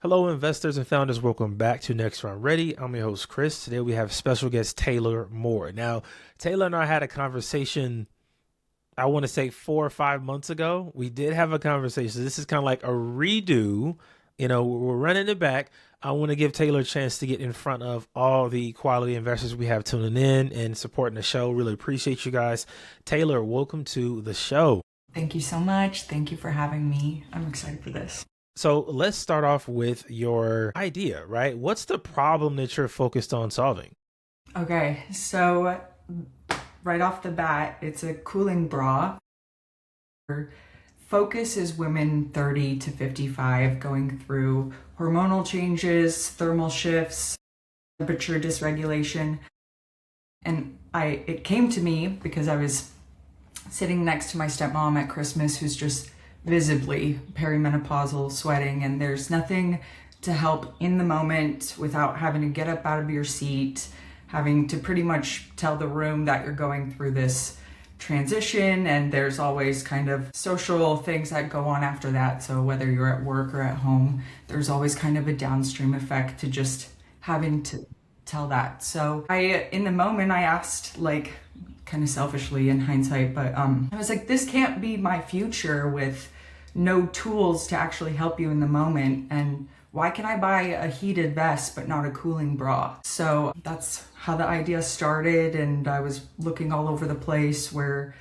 Hello, investors and founders. Welcome back to Next Round Ready. I'm your host, Chris. Today we have special guest Taylor Moore. Now, Taylor and I had a conversation, I want to say 4 or 5 months ago. We did have a conversation. This is kind of like a redo. We're running it back. I want to give Taylor a chance to get in front of all the quality investors we have tuning in and supporting the show. Really appreciate you guys. Taylor, welcome to the show. Thank you so much. Thank you for having me. I'm excited for this. So let's start off with your idea, right? What's the problem that you're focused on solving? Okay, so right off the bat, it's a cooling bra. Our focus is women 30 to 55 going through hormonal changes, thermal shifts, temperature dysregulation. And it came to me because I was sitting next to my stepmom at Christmas who's just visibly perimenopausal, sweating, and there's nothing to help in the moment without having to get up out of your seat, having to pretty much tell the room that you're going through this transition, and there's always kind of social things that go on after that. So whether you're at work or at home, there's always kind of a downstream effect to just having to tell that. So in the moment, I asked, like, kind of selfishly in hindsight, but I was like, this can't be my future with no tools to actually help you in the moment. And why can I buy a heated vest but not a cooling bra? So that's how the idea started. And I was looking all over the place where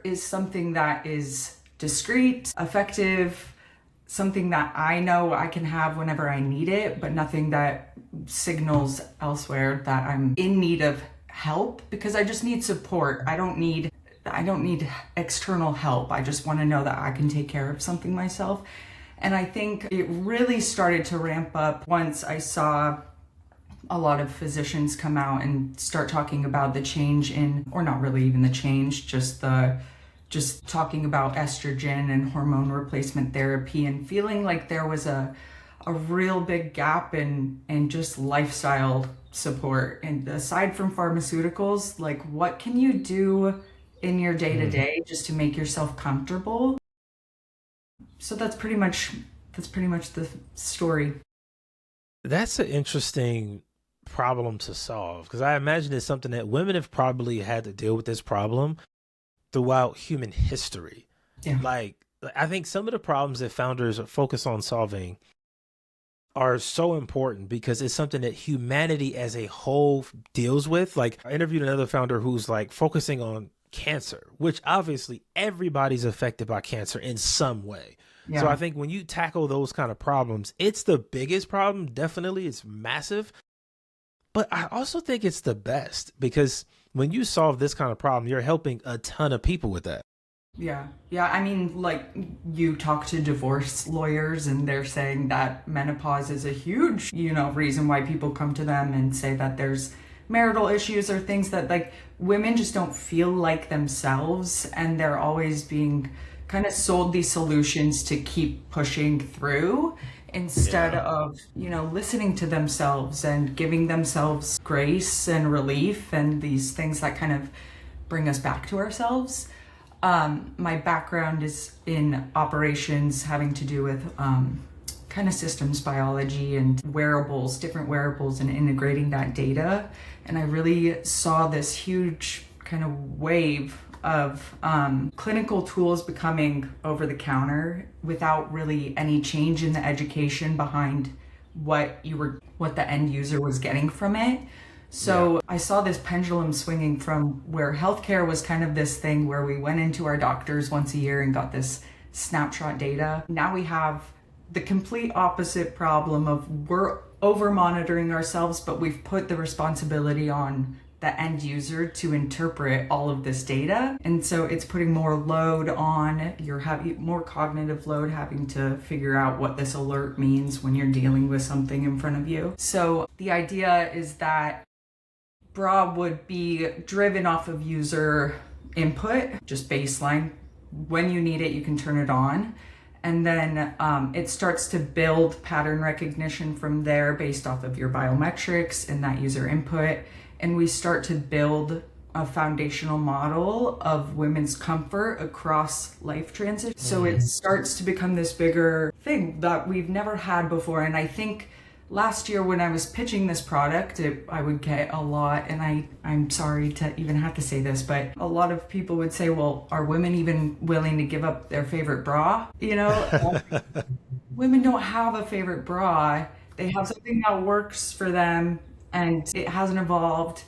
is something that is discreet, effective, something that I know I can have whenever I need it, but nothing that signals elsewhere that I'm in need of help, because I just need support. I don't need external help. I just want to know that I can take care of something myself. And I think it really started to ramp up once I saw a lot of physicians come out and start talking about the change in, or not really even the change, just talking about estrogen and hormone replacement therapy, and feeling like there was a real big gap in just lifestyle support. And aside from pharmaceuticals, like, what can you do in your day-to-day just to make yourself comfortable? So that's pretty much the story. That's an interesting problem to solve, because I imagine it's something that women have probably had to deal with this problem throughout human history. Yeah. Like, I think some of the problems that founders are focused on solving are so important because it's something that humanity as a whole deals with. Like, I interviewed another founder who's like focusing on cancer, which obviously everybody's affected by cancer in some way. Yeah. So I think when you tackle those kind of problems, it's the biggest problem. Definitely, it's massive. But I also think it's the best, because when you solve this kind of problem, you're helping a ton of people with that. Yeah. I mean, like, you talk to divorce lawyers and they're saying that menopause is a huge, reason why people come to them and say that there's marital issues or things that, like, women just don't feel like themselves, and they're always being kind of sold these solutions to keep pushing through instead of, listening to themselves and giving themselves grace and relief and these things that kind of bring us back to ourselves. My background is in operations, having to do with kind of systems biology and wearables, different wearables, and integrating that data. And I really saw this huge kind of wave of clinical tools becoming over the counter without really any change in the education behind what the end user was getting from it. So I saw this pendulum swinging from where healthcare was kind of this thing where we went into our doctors once a year and got this snapshot data. Now we have the complete opposite problem of we're over monitoring ourselves, but we've put the responsibility on the end user to interpret all of this data. And so it's putting more load on, you're having more cognitive load, having to figure out what this alert means when you're dealing with something in front of you. So the idea is that bra would be driven off of user input, just baseline. When you need it, you can turn it on. And then it starts to build pattern recognition from there based off of your biometrics and that user input. And we start to build a foundational model of women's comfort across life transitions. So it starts to become this bigger thing that we've never had before. And I think last year when I was pitching this product, I would get a lot, and I'm sorry to even have to say this, but a lot of people would say, well, are women even willing to give up their favorite bra? Women don't have a favorite bra. They have something that works for them and it hasn't evolved.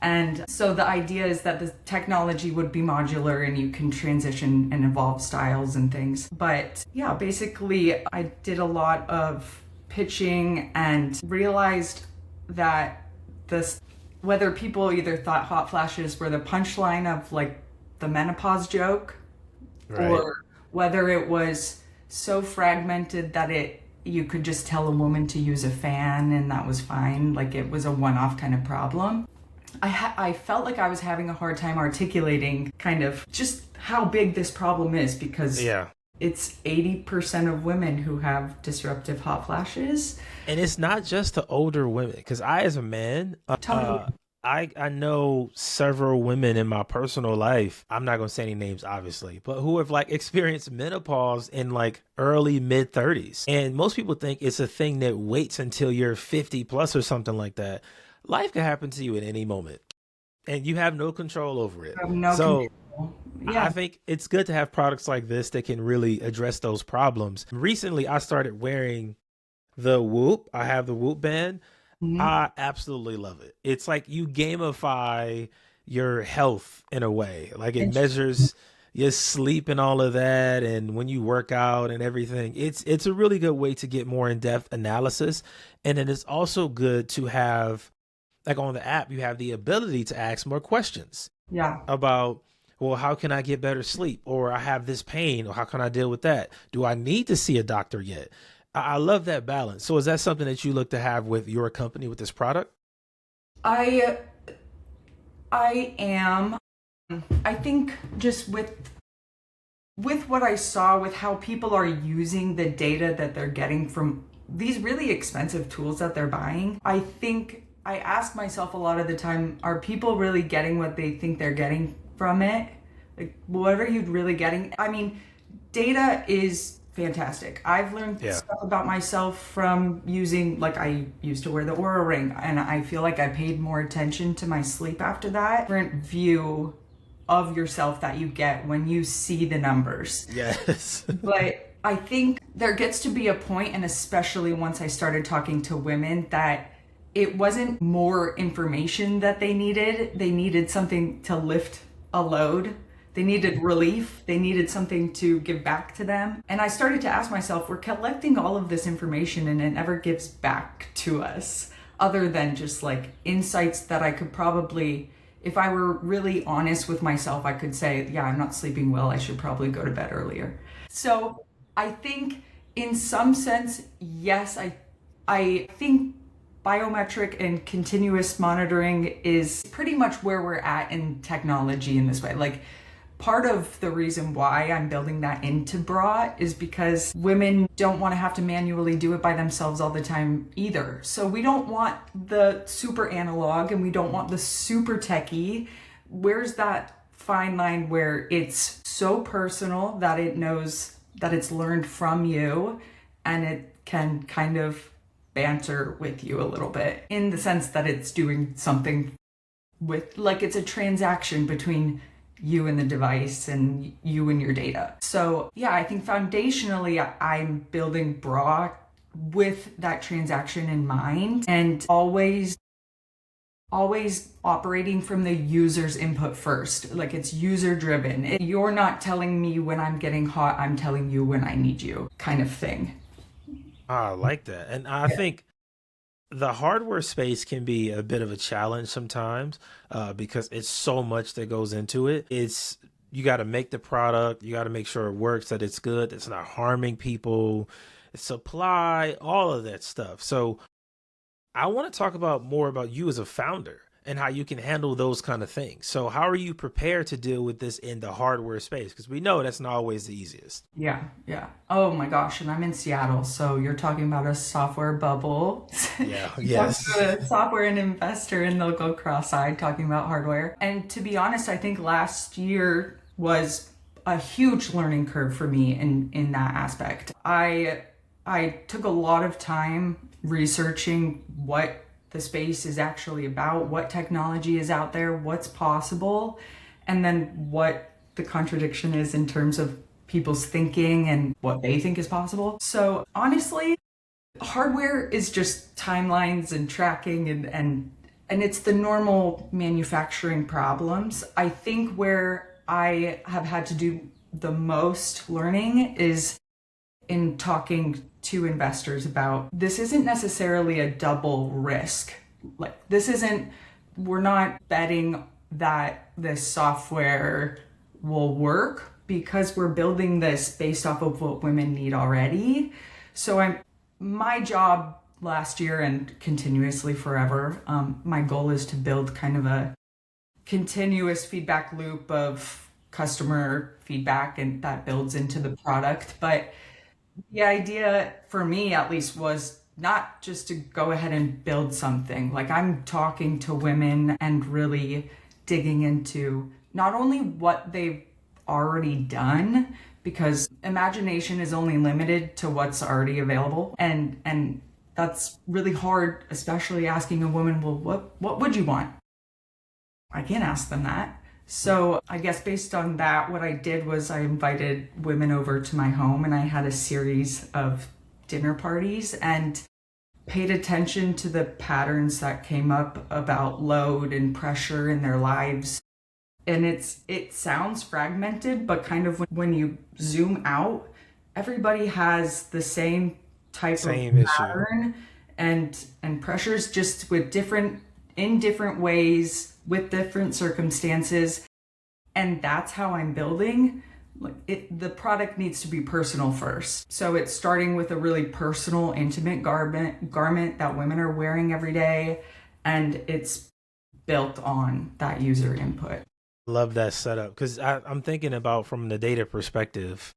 And so the idea is that the technology would be modular and you can transition and evolve styles and things. But yeah, basically, I did a lot of pitching and realized that whether people either thought hot flashes were the punchline of like the menopause joke, Right. or whether it was so fragmented that you could just tell a woman to use a fan and that was fine, like it was a one-off kind of problem. I felt like I was having a hard time articulating kind of just how big this problem is, because Yeah. it's 80% of women who have disruptive hot flashes. And it's not just the older women, because I, as a man, Totally. I know several women in my personal life. I'm not gonna say any names, obviously, but who have like experienced menopause in like early mid 30s. And most people think it's a thing that waits until you're 50 plus or something like that. Life can happen to you at any moment, and you have no control over it. I have no So control. I Yeah. think it's good to have products like this that can really address those problems. Recently, I started wearing the Whoop. I have the Whoop band. Mhm. I absolutely love it. It's like you gamify your health in a way. Like it Interesting. measures your sleep and all of that, and when you work out and everything. It's a really good way to get more in-depth analysis. And then it's also good to have, like on the app, you have the ability to ask more questions Yeah. about, well, how can I get better sleep? Or I have this pain, or how can I deal with that? Do I need to see a doctor yet? I love that balance. So is that something that you look to have with your company with this product? I I am. I think just with what I saw, with how people are using the data that they're getting from these really expensive tools that they're buying, I think I ask myself a lot of the time, are people really getting what they think they're getting from it? Like, what are you really getting? I mean, data is fantastic. I've learned Yeah. stuff about myself from using, like, I used to wear the Aura ring, and I feel like I paid more attention to my sleep after that. Different view of yourself that you get when you see the numbers. Yes. But I think there gets to be a point, and especially once I started talking to women, that it wasn't more information that they needed. They needed something to lift a load. They needed relief. They needed something to give back to them. And I started to ask myself, we're collecting all of this information and it never gives back to us, other than just like insights that I could probably, if I were really honest with myself, I could say, yeah, I'm not sleeping well. I should probably go to bed earlier. So I think in some sense, yes, I think biometric and continuous monitoring is pretty much where we're at in technology in this way. Like, part of the reason why I'm building that into bra is because women don't want to have to manually do it by themselves all the time either. So we don't want the super analog and we don't want the super techie. Where's that fine line where it's so personal that it knows that it's learned from you, and it can kind of banter with you a little bit, in the sense that it's doing something with, like, it's a transaction between you and the device and you and your data. So yeah, I think foundationally I'm building bra with that transaction in mind, and always operating from the user's input first. Like, it's user driven. You're not telling me when I'm getting hot, I'm telling you when I need you, kind of thing. I like that. And I think the hardware space can be a bit of a challenge sometimes, because it's so much that goes into it. It's, you got to make the product, you got to make sure it works, that it's good, it's not harming people, supply, all of that stuff. So I want to talk about more about you as a founder and how you can handle those kind of things. So how are you prepared to deal with this in the hardware space? Because we know that's not always the easiest. Yeah, yeah. Oh my gosh, and I'm in Seattle, so you're talking about a software bubble. Yeah, You talk yes. to a software and investor and they'll go cross-eyed talking about hardware. And to be honest, I think last year was a huge learning curve for me in that aspect. I I took a lot of time researching what the space is actually about, what technology is out there, what's possible, and then what the contradiction is in terms of people's thinking and what they think is possible. So honestly, hardware is just timelines and tracking and it's the normal manufacturing problems. I think where I have had to do the most learning is in talking to investors about this isn't necessarily a double risk. Like, we're not betting that this software will work because we're building this based off of what women need already. So my job last year and continuously forever, my goal is to build kind of a continuous feedback loop of customer feedback and that builds into the product. But the idea for me, at least, was not just to go ahead and build something. Like, I'm talking to women and really digging into not only what they've already done, because imagination is only limited to what's already available. And that's really hard, especially asking a woman, well, what would you want? I can't ask them that. So I guess based on that, what I did was I invited women over to my home and I had a series of dinner parties and paid attention to the patterns that came up about load and pressure in their lives. And it sounds fragmented, but kind of when you zoom out, everybody has the same type Same of issue. pattern and pressures, just with different ways, with different circumstances. And that's how I'm building. The product needs to be personal first. So it's starting with a really personal, intimate garment that women are wearing every day, and it's built on that user input. Love that setup because I'm thinking about from the data perspective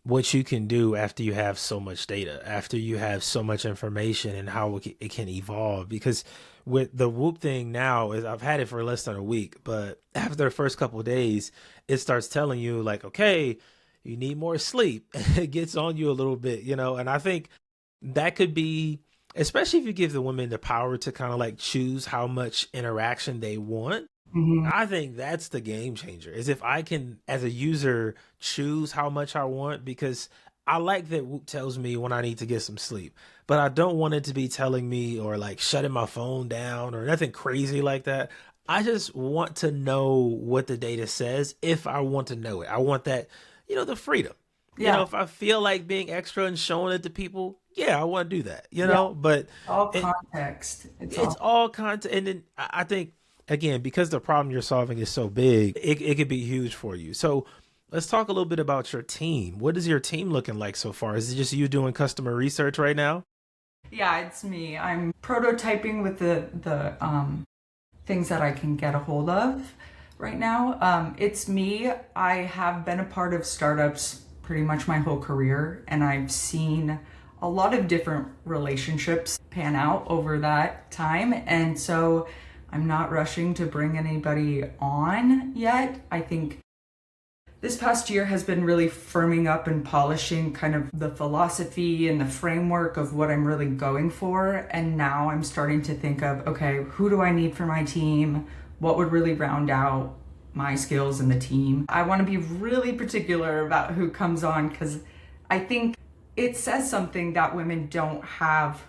what you can do after you have so much data, after you have so much information, and how it can evolve. Because with the Whoop thing now, is I've had it for less than a week, but after the first couple of days, it starts telling you like, okay, you need more sleep. It gets on you a little bit, and I think that could be, especially if you give the women the power to kind of like choose how much interaction they want. Mhm. I think that's the game changer is if I can, as a user, choose how much I want because I like that Whoop tells me when I need to get some sleep, but I don't want it to be telling me or like shutting my phone down or nothing crazy like that. I just want to know what the data says if I want to know it. I want that, the freedom. Yeah, If I feel like being extra and showing it to people, yeah, I want to do that, yeah, but all it, context. It's it's all, all content, and then I think again because the problem you're solving is so big, it could be huge for you. So let's talk a little bit about your team. What is your team looking like so far? Is it just you doing customer research right now? yeah, it's me. I'm prototyping with the things that I can get a hold of right now. It's me. I have been a part of startups pretty much my whole career, and I've seen a lot of different relationships pan out over that time. And so I'm not rushing to bring anybody on yet. I think this past year has been really firming up and polishing kind of the philosophy and the framework of what I'm really going for. And now I'm starting to think of, okay, who do I need for my team? What would really round out my skills in the team? I want to be really particular about who comes on because I think it says something that women don't have.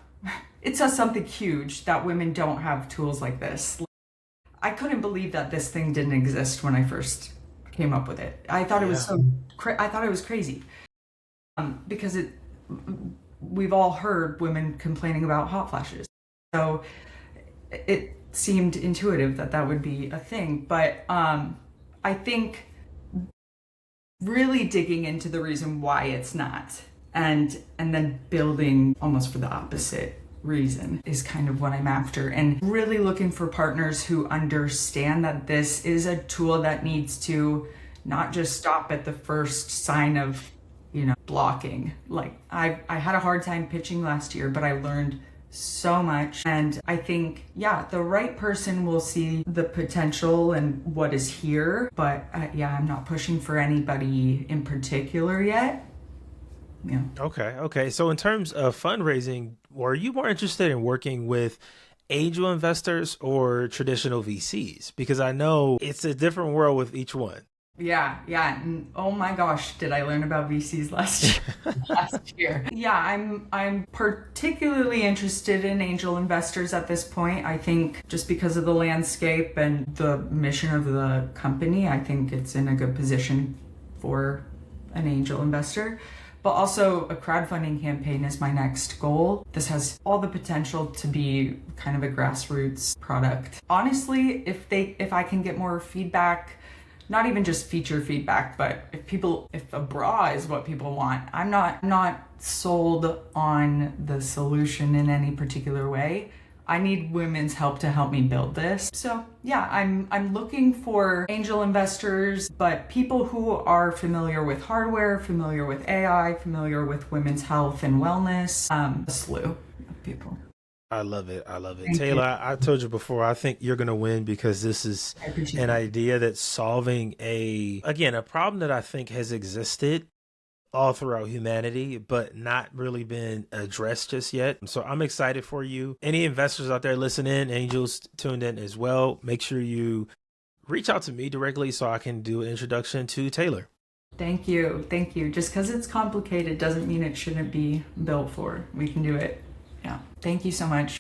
It says something huge that women don't have tools like this. I couldn't believe that this thing didn't exist when I first came up with it. I thought it was Yeah. so I thought it was crazy. Because we've all heard women complaining about hot flashes. So it seemed intuitive that that would be a thing, but I think really digging into the reason why it's not and then building almost for the opposite reason is kind of what I'm after, and really looking for partners who understand that this is a tool that needs to not just stop at the first sign of blocking. Like I had a hard time pitching last year, but I learned so much, and I think the right person will see the potential and what is here, but I'm not pushing for anybody in particular yet. Yeah. Okay. So in terms of fundraising, were you more interested in working with angel investors or traditional VCs? Because I know it's a different world with each one. Yeah. And oh my gosh, did I learn about VCs last year? Yeah, I'm particularly interested in angel investors at this point. I think just because of the landscape and the mission of the company, I think it's in a good position for an angel investor. But also, a crowdfunding campaign is my next goal. This has all the potential to be kind of a grassroots product. Honestly, if I can get more feedback, not even just feature feedback, but if a bra is what people want, I'm not sold on the solution in any particular way. I need women's help to help me build this. So yeah, I'm looking for angel investors, but people who are familiar with hardware, familiar with AI, familiar with women's health and wellness. A slew of people. I love it. I love it. Thank you. Taylor, I told you before, I think you're going to win because this is I appreciate an that. idea that's solving again, a problem that I think has existed all throughout humanity, but not really been addressed just yet. So I'm excited for you. Any investors out there listening, angels tuned in as well, make sure you reach out to me directly so I can do an introduction to Taylor. Thank you. Thank you. Just because it's complicated doesn't mean it shouldn't be built for. We can do it. Yeah. Thank you so much.